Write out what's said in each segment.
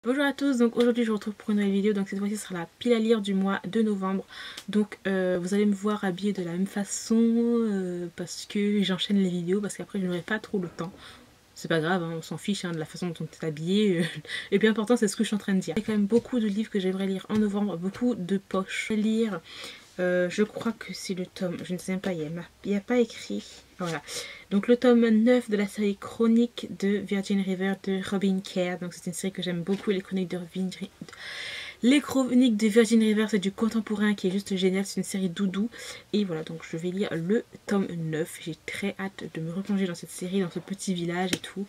Bonjour à tous, donc aujourd'hui je vous retrouve pour une nouvelle vidéo, donc cette fois-ci ce sera la pile à lire du mois de novembre. Donc vous allez me voir habillée de la même façon parce que j'enchaîne les vidéos, parce qu'après je n'aurai pas trop le temps. C'est pas grave, hein, on s'en fiche de la façon dont on est habillé. Le plus important c'est ce que je suis en train de dire. Il y a quand même beaucoup de livres que j'aimerais lire en novembre, beaucoup de poches à lire. Je crois que c'est le tome, je ne sais même pas, il n'y a pas écrit. Voilà. Donc le tome 9 de la série Chroniques de Virgin River de Robin Kerr. Donc c'est une série que j'aime beaucoup, les chroniques de Virgin River, c'est du contemporain qui est juste génial, c'est une série doudou. Et voilà, donc je vais lire le tome 9. J'ai très hâte de me replonger dans cette série, dans ce petit village et tout.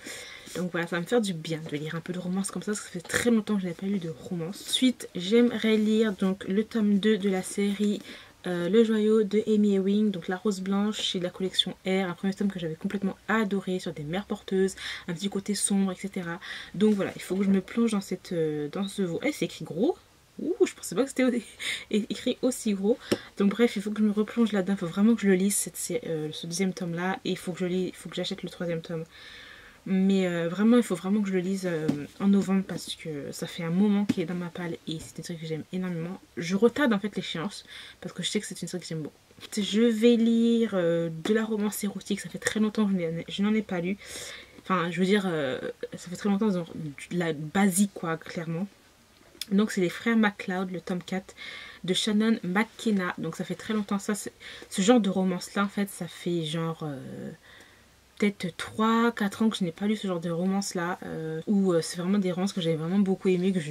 Donc voilà, ça va me faire du bien de lire un peu de romance comme ça, parce que ça fait très longtemps que je n'avais pas lu de romance. Ensuite, j'aimerais lire donc le tome 2 de la série Le Joyau de Amy Ewing, donc La Rose Blanche, chez la collection R, un premier tome que j'avais complètement adoré, sur des mers porteuses, un petit côté sombre, etc. Donc voilà, il faut que je me plonge dans ce veau. Eh, c'est écrit gros. Ouh, je pensais pas que c'était écrit aussi gros. Donc bref, il faut que je me replonge là-dedans, il faut vraiment que je le lise, ce deuxième tome-là, et il faut que j'achète le troisième tome. Mais vraiment, il faut vraiment que je le lise en novembre, parce que ça fait un moment qu'il est dans ma palle et c'est une série que j'aime énormément. Je retarde en fait l'échéance parce que je sais que c'est une série que j'aime beaucoup. Je vais lire de la romance érotique, ça fait très longtemps que je n'en ai pas lu. Enfin, je veux dire, ça fait très longtemps, genre, de la basique quoi, clairement. Donc c'est les frères MacLeod, le tome 4 de Shannon McKenna. Donc ça fait très longtemps ça. Ce genre de romance là en fait, ça fait genre... peut-être 3-4 ans que je n'ai pas lu ce genre de romance là, où c'est vraiment des romances que j'avais vraiment beaucoup aimé, que je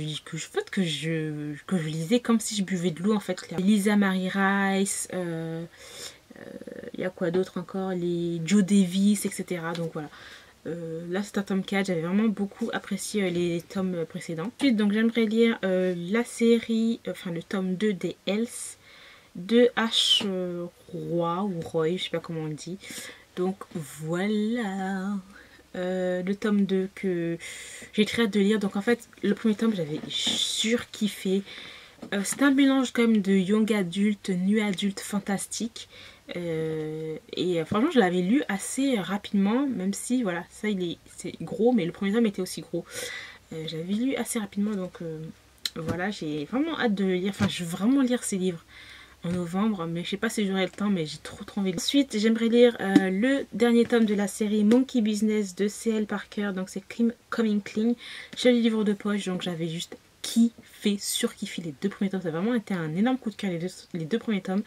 lisais comme si je buvais de l'eau en fait. Lisa Marie Rice, il y a quoi d'autre encore, les Joe Davis, etc. Donc voilà. Là c'est un tome 4, j'avais vraiment beaucoup apprécié les tomes précédents. Ensuite donc j'aimerais lire la série, enfin le tome 2 des Hells de H. Roy ou Roy, je sais pas comment on dit. Donc voilà, le tome 2 que j'ai très hâte de lire. Donc en fait, le premier tome, j'avais surkiffé. C'est un mélange quand même de young adulte, nu adulte fantastique. Franchement, je l'avais lu assez rapidement, même si voilà, c'est gros, mais le premier tome était aussi gros. J'avais lu assez rapidement, donc voilà, j'ai vraiment hâte de le lire. Enfin, je veux vraiment lire ces livres en novembre, mais je sais pas si j'aurai le temps, mais j'ai trop envie. Ensuite, j'aimerais lire le dernier tome de la série Monkey Business de C.L. Parker, donc c'est Coming Clean, chez les livres de poche. Donc j'avais juste surkiffé les deux premiers tomes, ça a vraiment été un énorme coup de cœur les deux premiers tomes.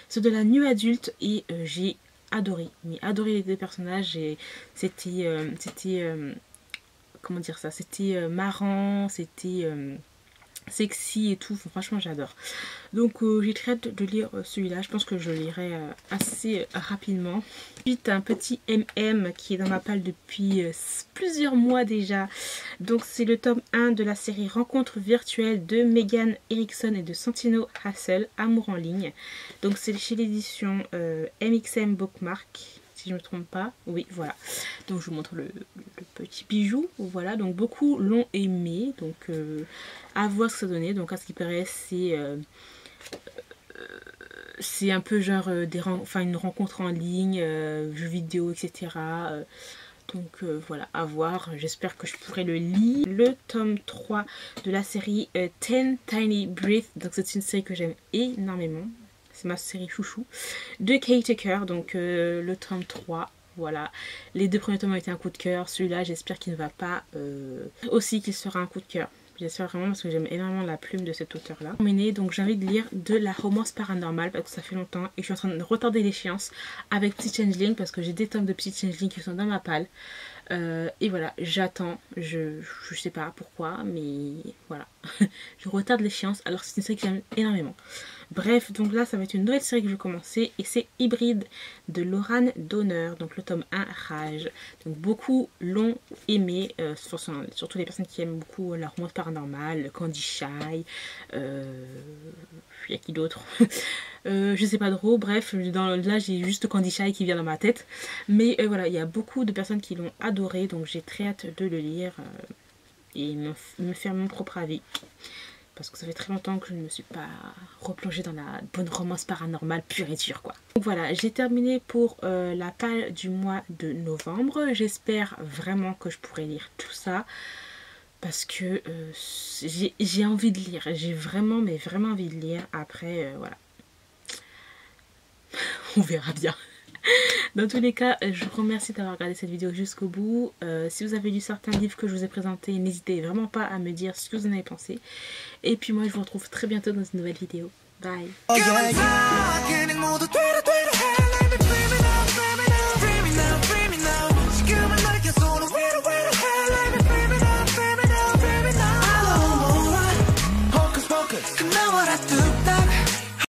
C'est de la new adulte et j'ai adoré, mais adoré les deux personnages. Et c'était comment dire ça, c'était marrant, c'était sexy et tout, enfin, franchement j'adore. Donc j'ai très hâte de lire celui-là, je pense que je le lirai assez rapidement. Ensuite un petit MM qui est dans ma palle depuis plusieurs mois déjà. Donc c'est le tome 1 de la série Rencontre virtuelle de Megan Erickson et de Santino Hassel, Amour en ligne. Donc c'est chez l'édition MXM Bookmark, si je ne me trompe pas. Oui, voilà. Donc je vous montre le petit bijou. Voilà, donc beaucoup l'ont aimé. Donc à voir ce que ça donnait. Donc à ce qui paraît, c'est un peu genre une rencontre en ligne, jeux vidéo, etc. Donc voilà, à voir. J'espère que je pourrai le lire. Le tome 3 de la série Ten Tiny Breath. Donc c'est une série que j'aime énormément. C'est ma série chouchou. De Kate Tucker. Donc le tome 3. Voilà. Les deux premiers tomes ont été un coup de cœur. Celui-là, j'espère qu'il ne va pas aussi qu'il sera un coup de cœur. J'espère vraiment, parce que j'aime énormément la plume de cet auteur-là. Donc j'ai envie de lire de la romance paranormale parce que ça fait longtemps et je suis en train de retarder l'échéance avec Petit Changeling parce que j'ai des tomes de Petit Changeling qui sont dans ma palle. Et voilà, j'attends, je sais pas pourquoi, mais voilà. Je retarde l'échéance alors que c'est une série que j'aime énormément. Bref, donc là ça va être une nouvelle série que je vais commencer et c'est Hybride de Laurane Donner, donc le tome 1 Rage. Donc beaucoup l'ont aimé, surtout les personnes qui aiment beaucoup la romance paranormale, Candy Shy, il y a qui d'autre je sais pas trop, bref, là j'ai juste Candy Shy qui vient dans ma tête. Mais voilà, il y a beaucoup de personnes qui l'ont adoré, donc j'ai très hâte de le lire et me faire mon propre avis. Parce que ça fait très longtemps que je ne me suis pas replongée dans la bonne romance paranormale pure et dure quoi. Donc voilà, j'ai terminé pour la palle du mois de novembre. J'espère vraiment que je pourrai lire tout ça. parce que j'ai envie de lire. J'ai vraiment, mais vraiment envie de lire. Après, voilà. On verra bien. Dans tous les cas, je vous remercie d'avoir regardé cette vidéo jusqu'au bout. Si vous avez lu certains livres que je vous ai présentés, n'hésitez vraiment pas à me dire ce que vous en avez pensé. Et puis moi, je vous retrouve très bientôt dans une nouvelle vidéo. Bye.